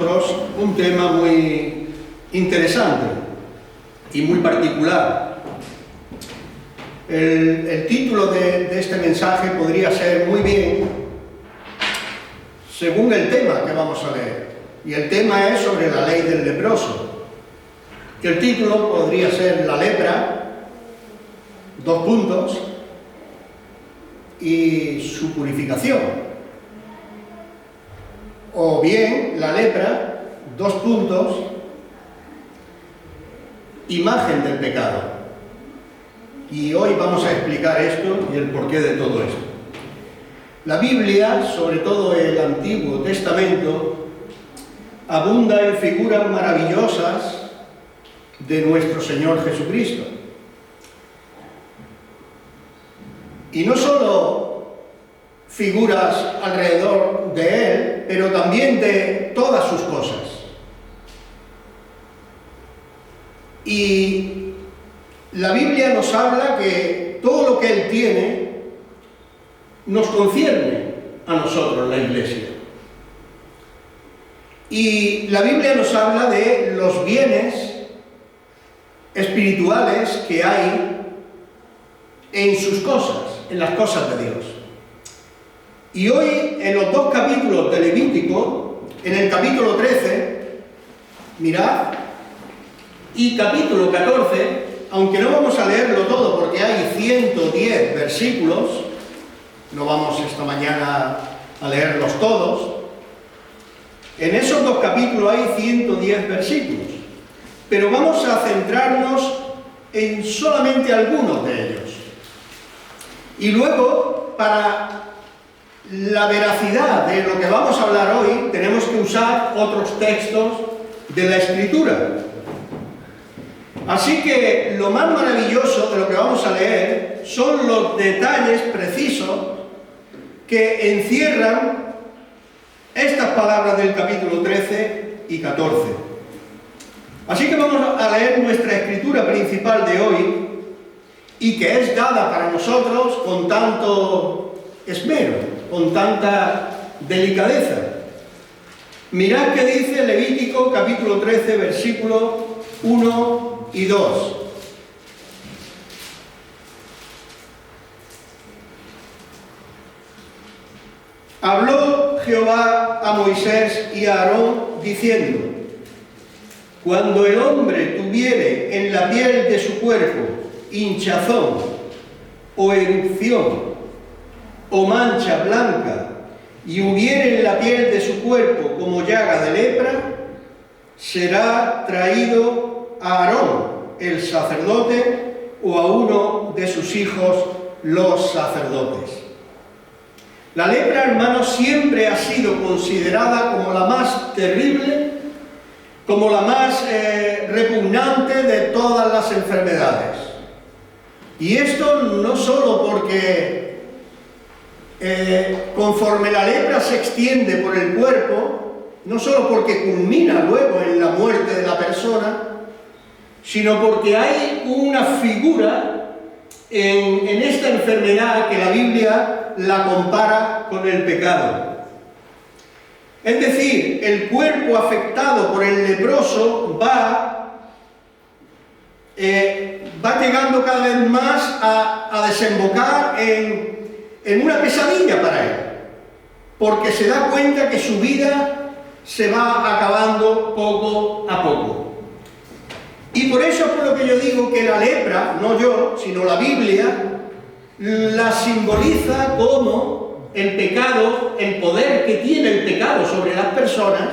Un tema muy interesante y muy particular. El título de este mensaje podría ser muy bien según el tema que vamos a leer, y el tema es sobre la ley del leproso. El título podría ser La lepra, y su purificación. O bien, la lepra, imagen del pecado. Y hoy vamos a explicar esto y el porqué de todo esto. La Biblia, sobre todo el Antiguo Testamento, abunda en figuras maravillosas de nuestro Señor Jesucristo. Y no solo figuras alrededor de Él, pero también de todas sus cosas. Y la Biblia nos habla que todo lo que Él tiene nos concierne a nosotros, la Iglesia. Y la Biblia nos habla de los bienes espirituales que hay en sus cosas, en las cosas de Dios. Y hoy, en los dos capítulos de Levítico, en el capítulo 13, mirad, y capítulo 14, aunque no vamos a leerlo todo porque hay 110 versículos, no vamos esta mañana a leerlos todos, en esos dos capítulos hay 110 versículos, pero vamos a centrarnos en solamente algunos de ellos. Y luego, para la veracidad de lo que vamos a hablar hoy, tenemos que usar otros textos de la Escritura. Así que lo más maravilloso de lo que vamos a leer son los detalles precisos que encierran estas palabras del capítulo 13 y 14. Así que vamos a leer nuestra escritura principal de hoy, y que es dada para nosotros con tanto esmero, con tanta delicadeza. Mirad qué dice Levítico capítulo 13, versículos 1 y 2. Habló Jehová a Moisés y a Aarón diciendo: cuando el hombre tuviere en la piel de su cuerpo hinchazón o erupción o mancha blanca, y hubiere en la piel de su cuerpo como llaga de lepra, será traído a Aarón, el sacerdote, o a uno de sus hijos, los sacerdotes. La lepra, hermanos, siempre ha sido considerada como la más terrible, como la más repugnante de todas las enfermedades. Y esto no solo porque conforme la lepra se extiende por el cuerpo, no solo porque culmina luego en la muerte de la persona, sino porque hay una figura en esta enfermedad que la Biblia la compara con el pecado. Es decir, el cuerpo afectado por el leproso va llegando cada vez más a desembocar en una pesadilla para él, porque se da cuenta que su vida se va acabando poco a poco. Y por eso es por lo que yo digo que la lepra, no yo, sino la Biblia, la simboliza como el pecado, el poder que tiene el pecado sobre las personas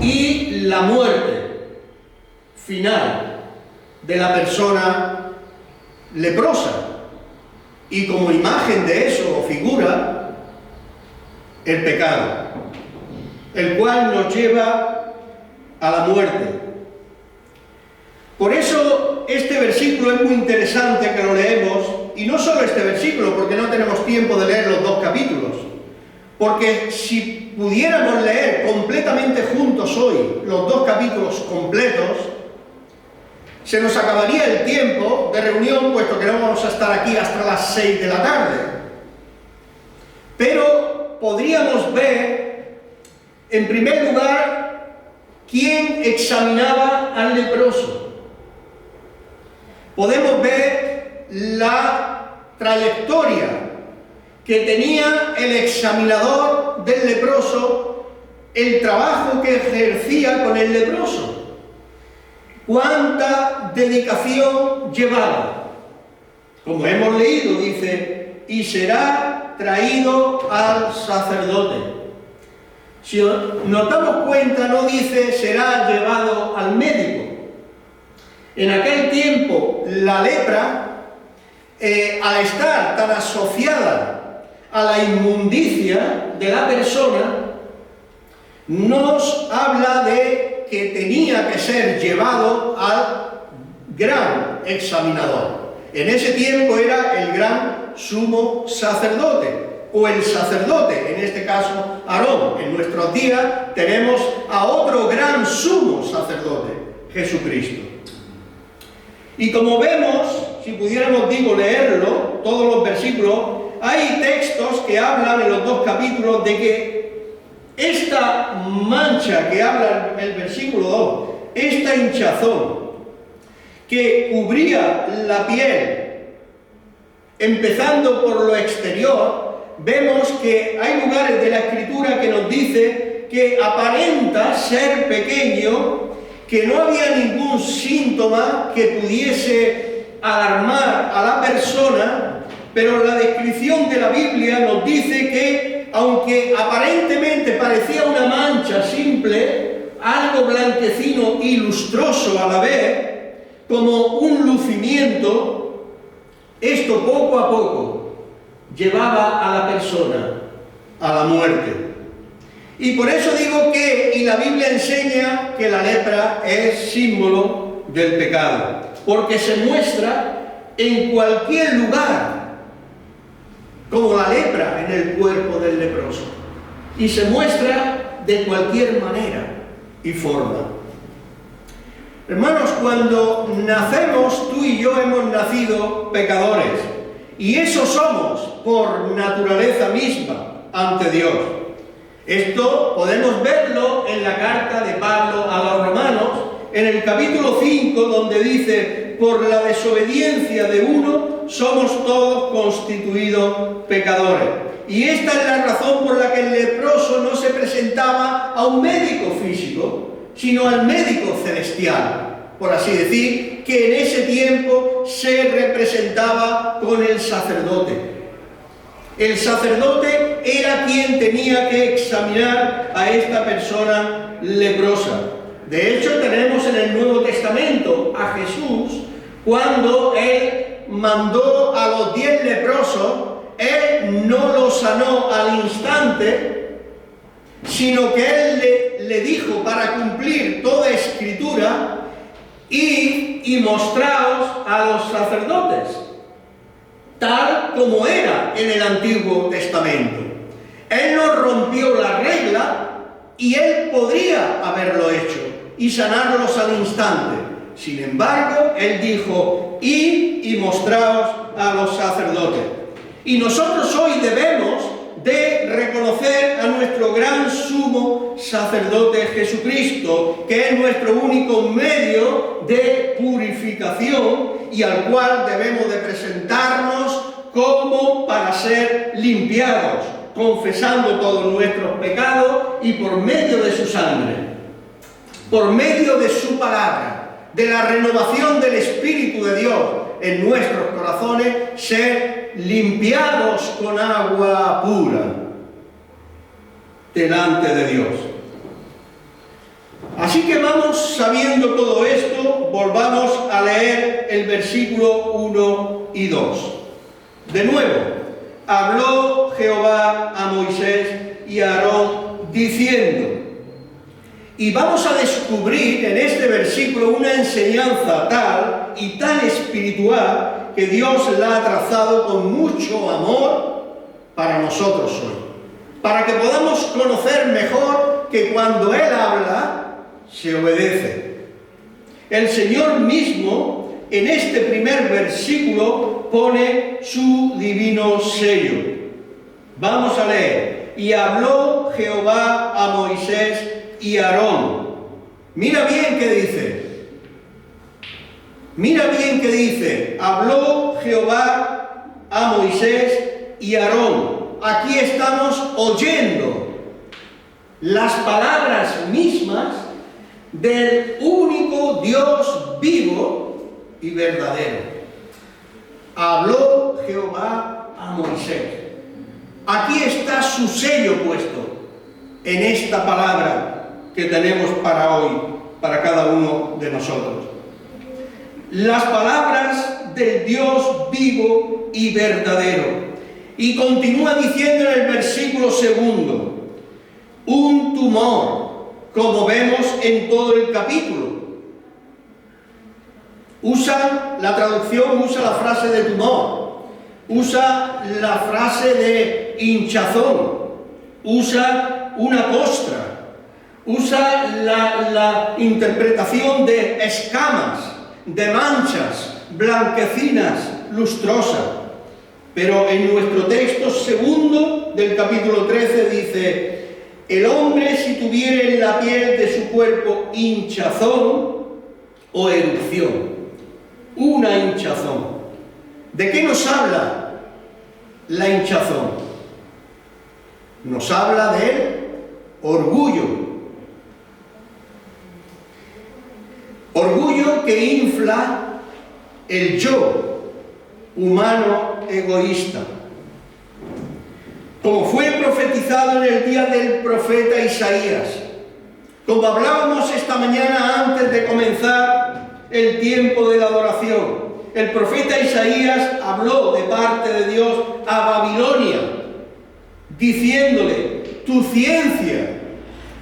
y la muerte final de la persona leprosa. Y como imagen de eso, o figura, el pecado, el cual nos lleva a la muerte. Por eso este versículo es muy interesante que lo leemos, y no solo este versículo, porque no tenemos tiempo de leer los dos capítulos, porque si pudiéramos leer completamente juntos hoy los dos capítulos completos, se nos acabaría el tiempo de reunión, puesto que no vamos a estar aquí hasta las 6 de la tarde. Pero podríamos ver En primer lugar, ¿quién examinaba al leproso? Podemos ver la trayectoria que tenía el examinador del leproso, el trabajo que ejercía con el leproso. ¿Cuánta dedicación llevaba? Como hemos leído, dice, y será traído al sacerdote. Si nos damos cuenta, no dice será llevado al médico. En aquel tiempo, la lepra, al estar tan asociada a la inmundicia de la persona, nos habla de que tenía que ser llevado al gran examinador. En ese tiempo era el gran sumo sacerdote, o el sacerdote, en este caso Aarón. En nuestros días tenemos a otro gran sumo sacerdote, Jesucristo. Y como vemos, si pudiéramos, leerlo, todos los versículos, hay textos que hablan en los dos capítulos de que esta mancha que habla el versículo 2, esta hinchazón que cubría la piel, empezando por lo exterior, vemos que hay lugares de la Escritura que nos dice que aparenta ser pequeño, que no había ningún síntoma que pudiese alarmar a la persona, pero la descripción de la Biblia nos dice que, aunque aparentemente parecía una mancha simple, algo blanquecino y lustroso a la vez, como un lucimiento, esto poco a poco llevaba a la persona a la muerte. Y por eso digo que, y la Biblia enseña que la lepra es símbolo del pecado, porque se muestra en cualquier lugar, como la lepra en el cuerpo del leproso, y se muestra de cualquier manera y forma. Hermanos, cuando nacemos, tú y yo hemos nacido pecadores, y eso somos por naturaleza misma ante Dios. Esto podemos verlo en la carta de Pablo a los Romanos, en el capítulo 5, donde dice: por la desobediencia de uno somos todos constituidos pecadores. Y esta es la razón por la que el leproso no se presentaba a un médico físico, sino al médico celestial, por así decir, que en ese tiempo se representaba con el sacerdote. El sacerdote era quien tenía que examinar a esta persona leprosa. De hecho, tenemos en el Nuevo Testamento a Jesús, cuando Él mandó a los 10 leprosos, Él no los sanó al instante, sino que Él le dijo, para cumplir toda Escritura, id y mostraos a los sacerdotes, tal como era en el Antiguo Testamento. Él no rompió la regla y Él podría haberlo hecho y sanarlos al instante. Sin embargo, Él dijo: id y mostraos a los sacerdotes. Y nosotros hoy debemos de reconocer a nuestro gran sumo sacerdote Jesucristo, que es nuestro único medio de purificación y al cual debemos de presentarnos como para ser limpiados, confesando todos nuestros pecados y por medio de su sangre, por medio de su palabra, de la renovación del Espíritu de Dios en nuestros corazones, ser limpiados con agua pura delante de Dios. Así que vamos, sabiendo todo esto, volvamos a leer el versículo 1 y 2. De nuevo, habló Jehová a Moisés y a Aarón diciendo, y vamos a descubrir en este versículo una enseñanza tal y tan espiritual que Dios la ha trazado con mucho amor para nosotros hoy, para que podamos conocer mejor que cuando Él habla, se obedece. El Señor mismo, en este primer versículo, pone su divino sello. Vamos a leer. y habló Jehová a Moisés y a Aarón. Mira bien qué dice. Mira bien qué dice. Habló Jehová a Moisés y a Aarón. Aquí estamos oyendo las palabras mismas del único Dios vivo y verdadero. Habló Jehová a Moisés. Aquí está su sello puesto en esta palabra que tenemos para hoy, para cada uno de nosotros. Las palabras del Dios vivo y verdadero. Y continúa diciendo en el versículo 2, un tumor, como vemos en todo el capítulo. La traducción usa la frase de tumor, usa la frase de hinchazón, usa una costra, usa la interpretación de escamas, de manchas blanquecinas, lustrosas. Pero en nuestro texto segundo del capítulo 13 dice: el hombre, si tuviera en la piel de su cuerpo hinchazón o erupción. Una hinchazón. ¿De qué nos habla la hinchazón? Nos habla del orgullo. Orgullo que infla el yo humano egoísta. Como fue profetizado en el día del profeta Isaías. Como hablábamos esta mañana antes de comenzar el tiempo de la adoración. El profeta Isaías habló de parte de Dios a Babilonia, diciéndole: tu ciencia,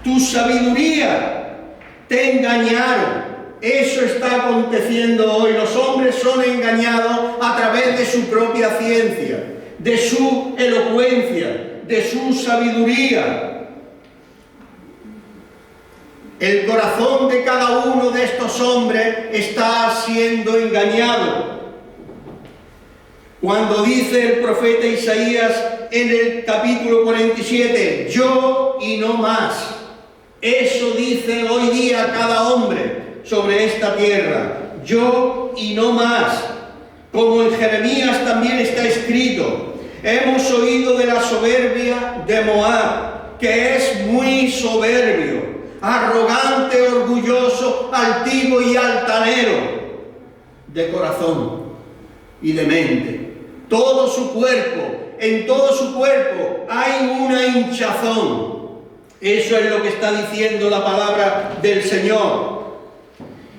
tu sabiduría te engañaron. Eso está aconteciendo hoy. Los hombres son engañados a través de su propia ciencia, de su elocuencia, de su sabiduría. El corazón de cada uno de estos hombres está siendo engañado. Cuando dice el profeta Isaías en el capítulo 47, yo y no más. Eso dice hoy día cada hombre sobre esta tierra, yo y no más. Como en Jeremías también está escrito, hemos oído de la soberbia de Moab, que es muy soberbio, arrogante, orgulloso, altivo y altanero de corazón y de mente. Todo su cuerpo, en todo su cuerpo hay una hinchazón. Eso es lo que está diciendo la palabra del Señor.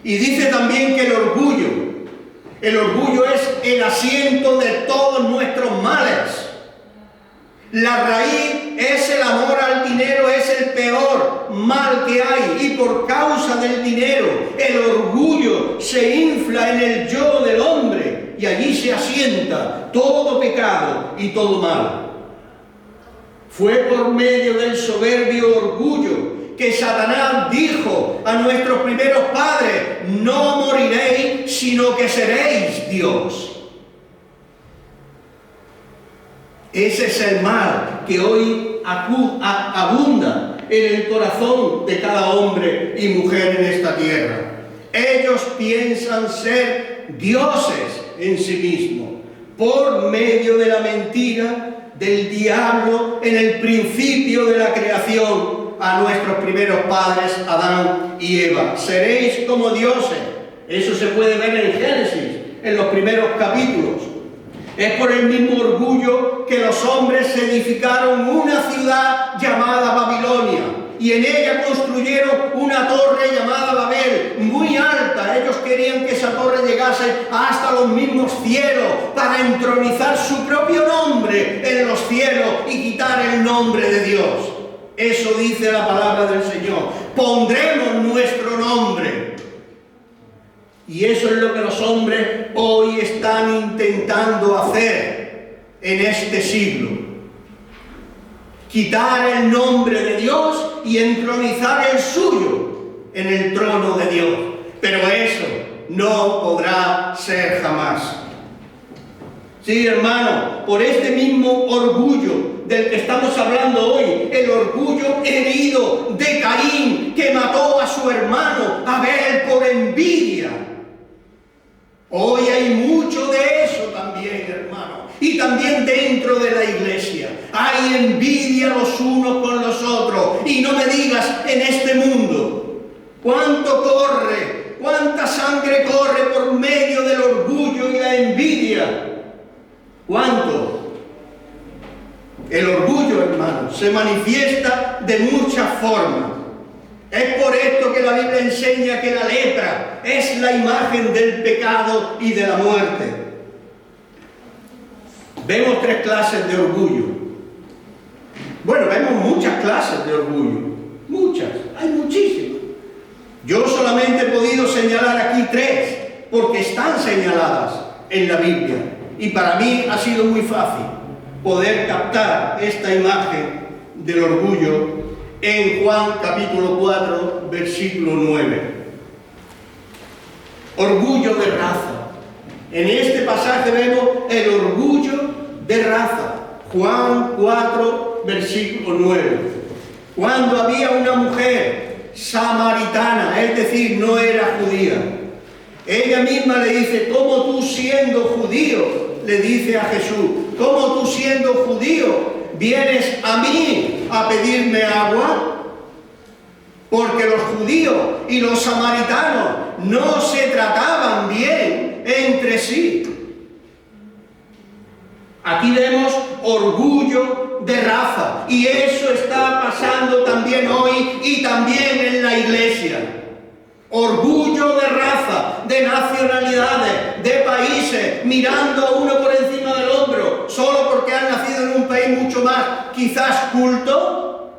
Y dice también que el orgullo es el asiento de todos nuestros males. La raíz es el amor al dinero, es el peor mal que hay. Y por causa del dinero, el orgullo se infla en el yo del hombre y allí se asienta todo pecado y todo mal. Fue por medio del soberbio orgullo que Satanás dijo a nuestros primeros padres: no moriréis, sino que seréis Dios. Ese es el mal que hoy abunda en el corazón de cada hombre y mujer en esta tierra. Ellos piensan ser dioses en sí mismos, por medio de la mentira del diablo en el principio de la creación a nuestros primeros padres, Adán y Eva. Seréis como dioses. Eso se puede ver en Génesis, en los primeros capítulos. Es por el mismo orgullo que los hombres se edificaron una ciudad llamada Babilonia y en ella construyeron una torre llamada Babel, muy alta. Ellos querían que esa torre llegase hasta los mismos cielos para entronizar su propio nombre en los cielos y quitar el nombre de Dios. Eso dice la palabra del Señor. Pondremos nuestro nombre. Y eso es lo que los hombres hoy están intentando hacer en este siglo. Quitar el nombre de Dios y entronizar el suyo en el trono de Dios. Pero eso no podrá ser jamás. Sí, hermano, por este mismo orgullo del que estamos hablando hoy, el orgullo herido de Caín, que mató a su hermano Abel por envidia. Hoy hay mucho de eso también, hermano, y también dentro de la iglesia. Hay envidia los unos con los otros, y no me digas en este mundo. ¿Cuánto corre? ¿Cuánta sangre corre por medio del orgullo y la envidia? ¿Cuánto? El orgullo, hermano, se manifiesta de muchas formas. Es por esto que la Biblia enseña que la lepra es la imagen del pecado y de la muerte. Vemos 3 clases de orgullo. Bueno, vemos muchas clases de orgullo. Muchas, hay muchísimas. Yo solamente he podido señalar aquí 3, porque están señaladas en la Biblia. Y para mí ha sido muy fácil poder captar esta imagen del orgullo en Juan capítulo 4, versículo 9. Orgullo de raza. En este pasaje vemos el orgullo de raza. Juan 4, versículo 9. Cuando había una mujer samaritana, es decir, no era judía, ella misma le dice: ¿cómo tú siendo judío? Le dice a Jesús: ¿cómo tú siendo judío vienes a mí a pedirme agua? Porque los judíos y los samaritanos no se trataban bien entre sí. Aquí vemos orgullo de raza, y eso está pasando también hoy y también en la iglesia. Orgullo de raza, de nacionalidades, de países, mirando a uno por encima del hombro, solo porque han nacido en un país mucho más quizás culto.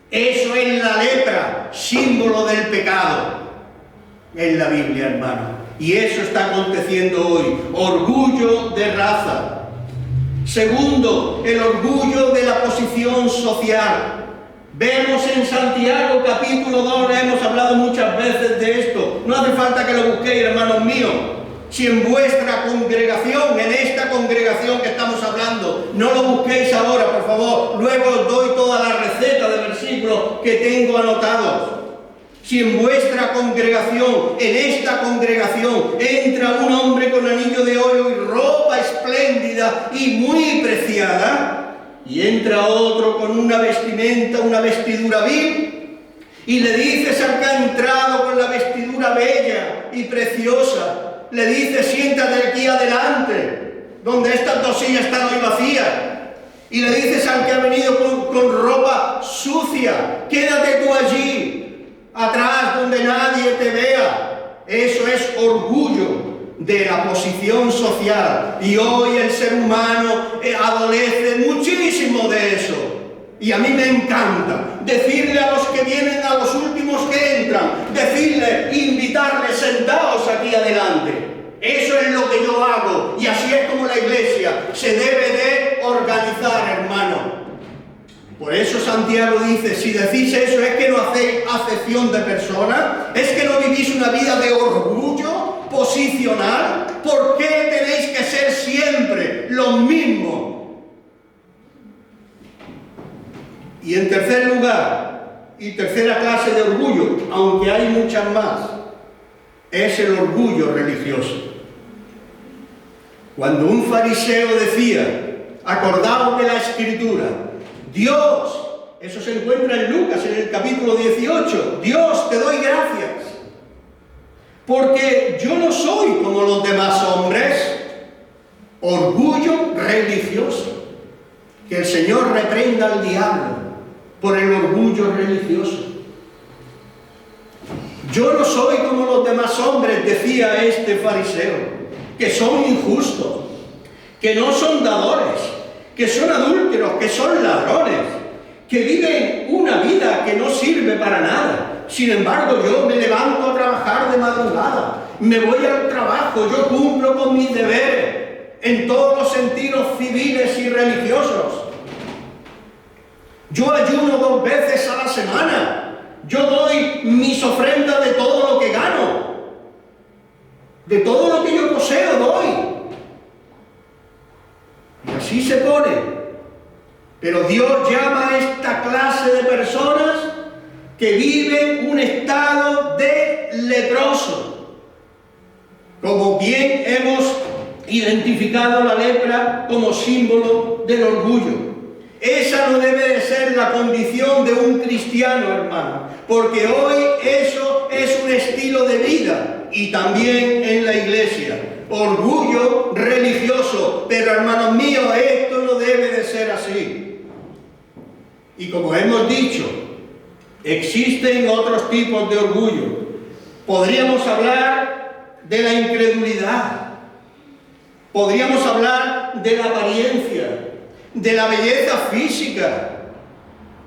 Eso es la lepra, símbolo del pecado en la Biblia, hermano. Y eso está aconteciendo hoy. Orgullo de raza. Segundo, el orgullo de la posición social. Vemos en Santiago capítulo 2, hemos hablado muchas veces de esto. No hace falta que lo busquéis, hermanos míos. Si en vuestra congregación, en esta congregación que estamos hablando, no lo busquéis ahora, por favor. Luego os doy toda la receta de versículos que tengo anotados. Si en vuestra congregación, en esta congregación, entra un hombre con anillo de oro y ropa espléndida y muy preciada, y entra otro con una vestimenta, una vestidura vil, y le dices al que ha entrado con la vestidura bella y preciosa, le dices: siéntate aquí adelante, donde estas 2 sillas están hoy vacías. Y le dices al que ha venido con ropa sucia: quédate tú allí, atrás, donde nadie te vea. Eso es orgullo de la posición social. Y hoy el ser humano adolece muchísimo de eso. Y a mí me encanta decirle a los que vienen, a los últimos que entran, decirle, invitarles: sentaos aquí adelante. Eso es lo que yo hago, y así es como la iglesia se debe de organizar, hermano. Por eso Santiago dice: si decís eso, es que no hacéis acepción de persona, es que no vivís una vida de orgullo posicional. ¿Por qué tenéis que ser siempre los mismos? Y en tercer lugar, y tercera clase de orgullo, aunque hay muchas más, es el orgullo religioso. Cuando un fariseo decía: acordaos de la Escritura, Dios, eso se encuentra en Lucas, en el capítulo 18, Dios, te doy gracias, porque yo no soy como los demás hombres. Orgullo religioso. Que el Señor reprenda al diablo por el orgullo religioso. Yo no soy como los demás hombres, decía este fariseo, que son injustos, que no son dadores, que son adúlteros, que son ladrones, que viven una vida que no sirve para nada. Sin embargo, yo me levanto a trabajar de madrugada, me voy al trabajo, yo cumplo con mis deberes en todos los sentidos civiles y religiosos. Yo ayuno 2 veces a la semana. Yo doy mis ofrendas de todo lo que gano. De todo lo que yo poseo doy. Y así se pone. Pero Dios llama a esta clase de personas que viven un estado de leproso. Como bien hemos identificado la lepra como símbolo del orgullo. Esa no debe de ser la condición de un cristiano, hermano, porque hoy eso es un estilo de vida y también en la iglesia. Orgullo religioso, pero hermanos míos, esto no debe de ser así. Y como hemos dicho, existen otros tipos de orgullo. Podríamos hablar de la incredulidad, podríamos hablar de la apariencia, de la belleza física.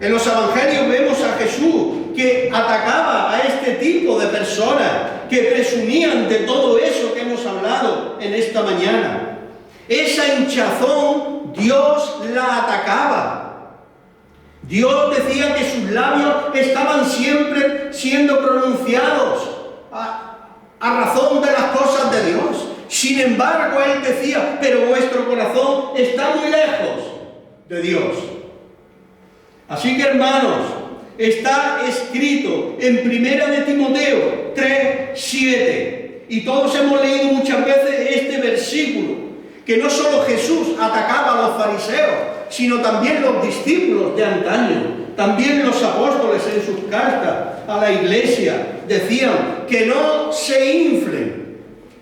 En los evangelios vemos a Jesús que atacaba a este tipo de personas que presumían de todo eso que hemos hablado en esta mañana. Esa hinchazón Dios la atacaba. Dios decía que sus labios estaban siempre siendo pronunciados a razón de las cosas de Dios. Sin embargo, Él decía, pero vuestro corazón está muy lejos de Dios. Así que, hermanos, está escrito en 1 de Timoteo 3:7, y todos hemos leído muchas veces este versículo, que no solo Jesús atacaba a los fariseos, sino también los discípulos de antaño, también los apóstoles en sus cartas a la iglesia decían que no se inflen.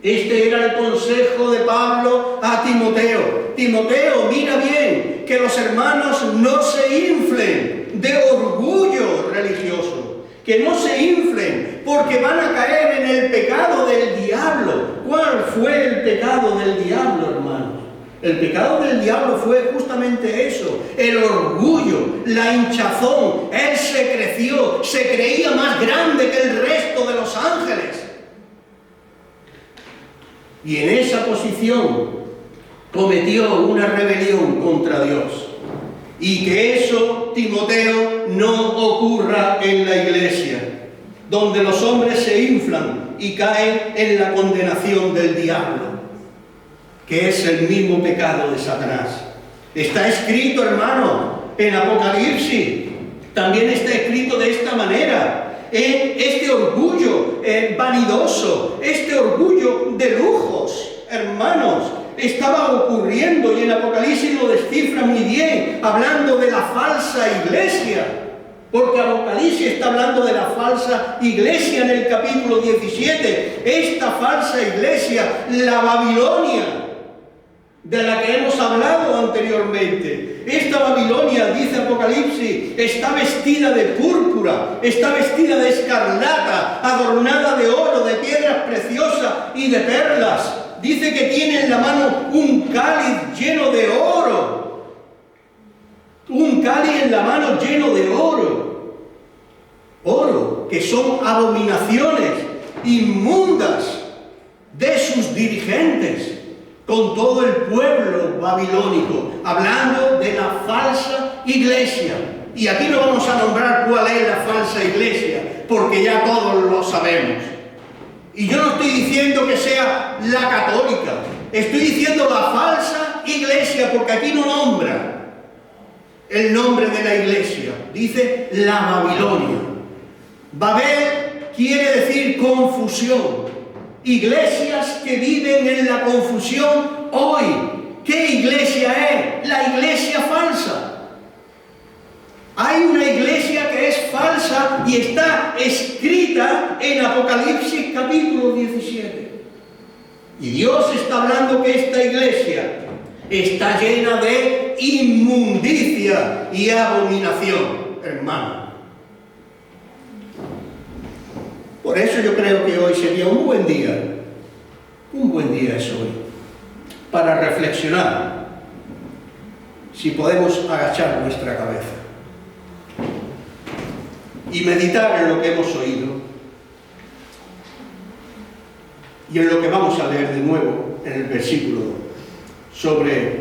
Este era el consejo de Pablo a Timoteo. Timoteo, mira bien, que los hermanos no se inflen de orgullo religioso, que no se inflen porque van a caer en el pecado del diablo. ¿Cuál fue el pecado del diablo, hermanos? El pecado del diablo fue justamente eso, el orgullo, la hinchazón. Él se creció, se creía más grande que el resto de los ángeles. Y en esa posición cometió una rebelión contra Dios. Y que eso, Timoteo, no ocurra en la iglesia, donde los hombres se inflan y caen en la condenación del diablo, que es el mismo pecado de Satanás. Está escrito, hermano, en Apocalipsis, también está escrito de esta manera. Este orgullo vanidoso, este orgullo de lujos, hermanos, estaba ocurriendo, y en Apocalipsis lo descifra muy bien, hablando de la falsa iglesia, porque Apocalipsis está hablando de la falsa iglesia en el capítulo 17, esta falsa iglesia, la Babilonia, de la que hemos hablado anteriormente. Esta Babilonia, dice Apocalipsis, está vestida de púrpura, está vestida de escarlata, adornada de oro, de piedras preciosas y de perlas. Dice que tiene en la mano un cáliz lleno de oro. Un cáliz en la mano lleno de oro. Oro, que son abominaciones inmundas de sus dirigentes, con todo el pueblo babilónico, hablando de la falsa iglesia. Y aquí no vamos a nombrar cuál es la falsa iglesia, porque ya todos lo sabemos. Y yo no estoy diciendo que sea la católica, estoy diciendo la falsa iglesia, porque aquí no nombra el nombre de la iglesia, dice la Babilonia. Babel quiere decir confusión. Iglesias que viven en la confusión hoy. ¿Qué iglesia es? La iglesia falsa. Hay una iglesia que es falsa y está escrita en Apocalipsis capítulo 17. Y Dios está hablando que esta iglesia está llena de inmundicia y abominación, hermano. Por eso yo creo que hoy sería un buen día es hoy, para reflexionar si podemos agachar nuestra cabeza y meditar en lo que hemos oído y en lo que vamos a leer de nuevo en el versículo 2, sobre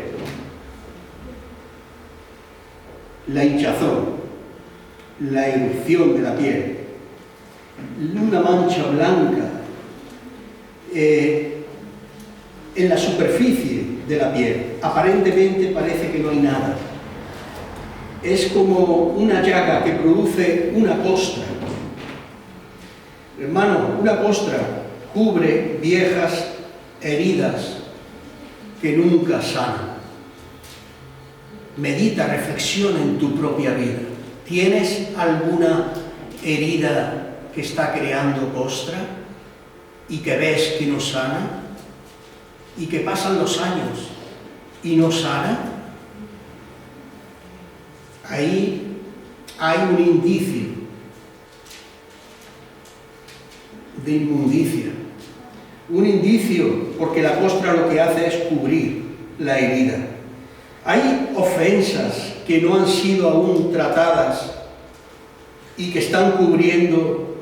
la hinchazón, la erupción de la piel, una mancha blanca en la superficie de la piel. Aparentemente parece que no hay nada, es como una llaga que produce una costra. Hermano, una costra cubre viejas heridas que nunca sanan. Medita, reflexiona en tu propia vida. ¿Tienes alguna herida que está creando costra y que ves que no sana? ¿Y que pasan los años y no sana? Ahí hay un indicio de inmundicia. Un indicio, porque la costra lo que hace es cubrir la herida. Hay ofensas que no han sido aún tratadas y que están cubriendo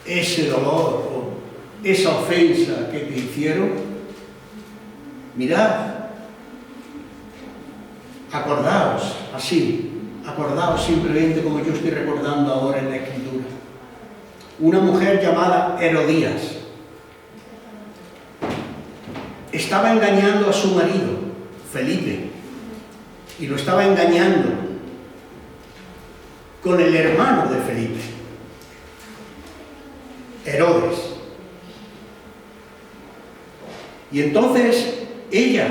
ese dolor o esa ofensa que te hicieron. Mirad, acordaos así, acordaos simplemente como yo estoy recordando ahora en la Escritura. Una mujer llamada Herodías estaba engañando a su marido, Felipe, y lo estaba engañando con el hermano de Felipe, Herodes. Y entonces ella,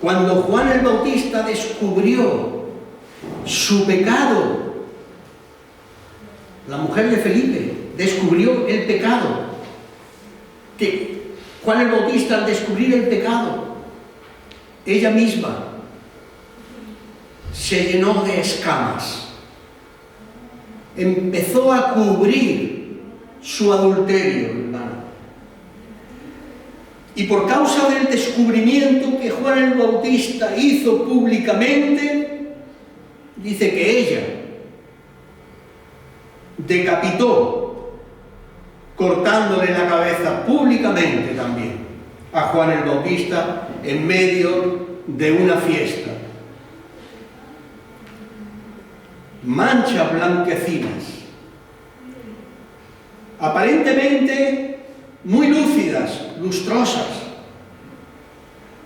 cuando Juan el Bautista descubrió su pecado, la mujer de Felipe descubrió el pecado, que Juan el Bautista, al descubrir el pecado, ella misma se llenó de escamas, empezó a cubrir su adulterio, hermano. Y por causa del descubrimiento que Juan el Bautista hizo públicamente, dice que ella decapitó, cortándole la cabeza públicamente también a Juan el Bautista en medio de una fiesta. Manchas blanquecinas, aparentemente muy lúcidas, lustrosas.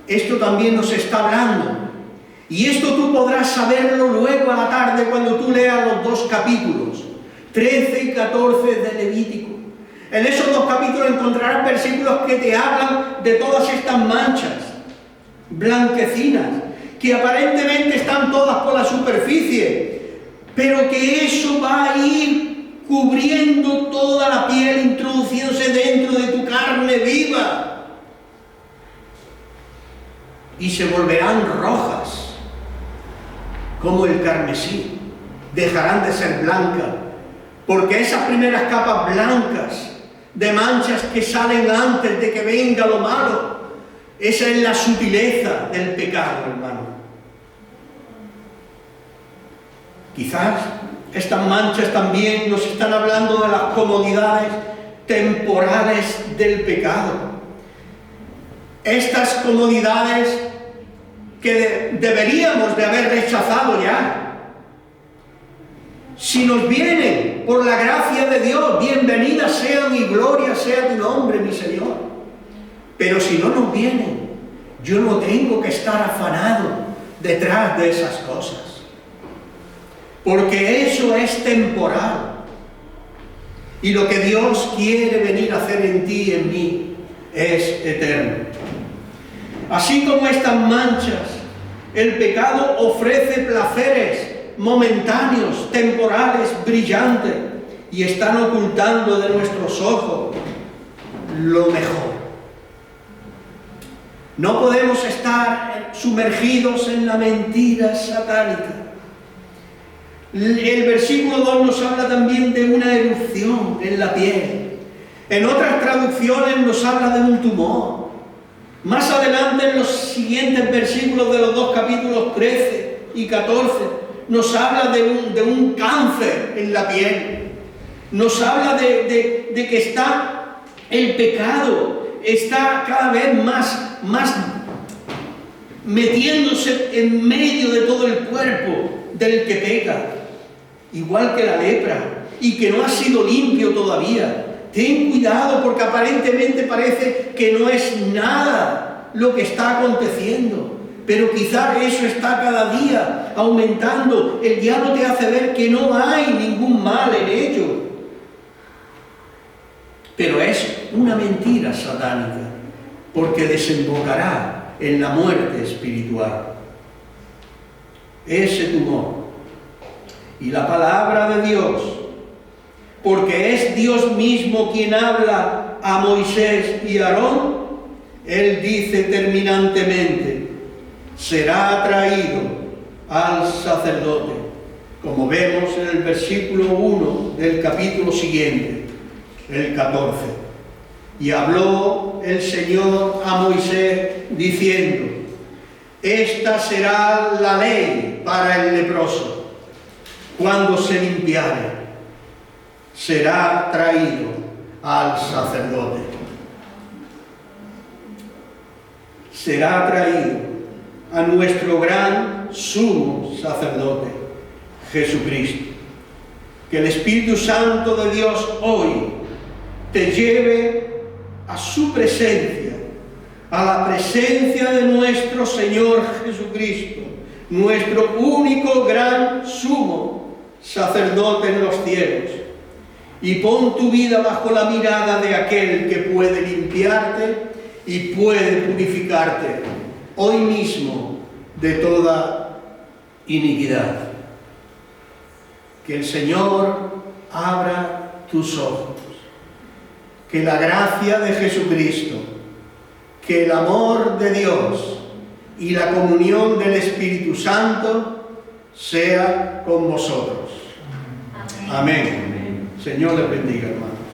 Esto también nos está hablando. Y esto tú podrás saberlo luego a la tarde cuando tú leas los 2 capítulos, 13 y 14 de Levítico. En esos 2 capítulos encontrarás versículos que te hablan de todas estas manchas blanquecinas, que aparentemente están todas por la superficie, pero que eso va a ir cubriendo toda la piel, introduciéndose dentro de tu carne viva. Y se volverán rojas, como el carmesí. Dejarán de ser blancas, porque esas primeras capas blancas de manchas que salen antes de que venga lo malo, esa es la sutileza del pecado, hermano. Quizás estas manchas también nos están hablando de las comodidades temporales del pecado. Estas comodidades que deberíamos de haber rechazado ya. Si nos vienen por la gracia de Dios, bienvenidas sean y gloria sea tu nombre, mi Señor. Pero si no nos vienen, yo no tengo que estar afanado detrás de esas cosas. Porque eso es temporal. Y lo que Dios quiere venir a hacer en ti y en mí es eterno. Así como estas manchas, el pecado ofrece placeres momentáneos, temporales, brillantes, y están ocultando de nuestros ojos lo mejor. No podemos estar sumergidos en la mentira satánica. El versículo 2 nos habla también de una erupción en la piel. En otras traducciones nos habla de un tumor. Más adelante, en los siguientes versículos de los 2 capítulos 13 y 14, nos habla de un cáncer en la piel. Nos habla de que está el pecado, está cada vez más metiéndose en medio de todo el cuerpo del que peca, igual que la lepra, y que no ha sido limpio todavía. Ten cuidado, porque aparentemente parece que no es nada lo que está aconteciendo, pero quizás eso está cada día aumentando. El diablo te hace ver que no hay ningún mal en ello. Pero es una mentira satánica, porque desembocará en la muerte espiritual. Ese tumor. Y la palabra de Dios, porque es Dios mismo quien habla a Moisés y a Aarón, Él dice terminantemente, será traído al sacerdote, como vemos en el versículo 1 del capítulo siguiente, el 14. Y habló el Señor a Moisés diciendo, esta será la ley para el leproso, cuando se limpiare, será traído al sacerdote. Será traído a nuestro gran sumo sacerdote, Jesucristo. Que el Espíritu Santo de Dios hoy te lleve a su presencia, a la presencia de nuestro Señor Jesucristo, nuestro único gran sumo sacerdote en los cielos. Y pon tu vida bajo la mirada de aquel que puede limpiarte y puede purificarte hoy mismo de toda iniquidad. Que el Señor abra tus ojos, que la gracia de Jesucristo, que el amor de Dios y la comunión del Espíritu Santo sea con vosotros. Amén. Señor les bendiga, hermano.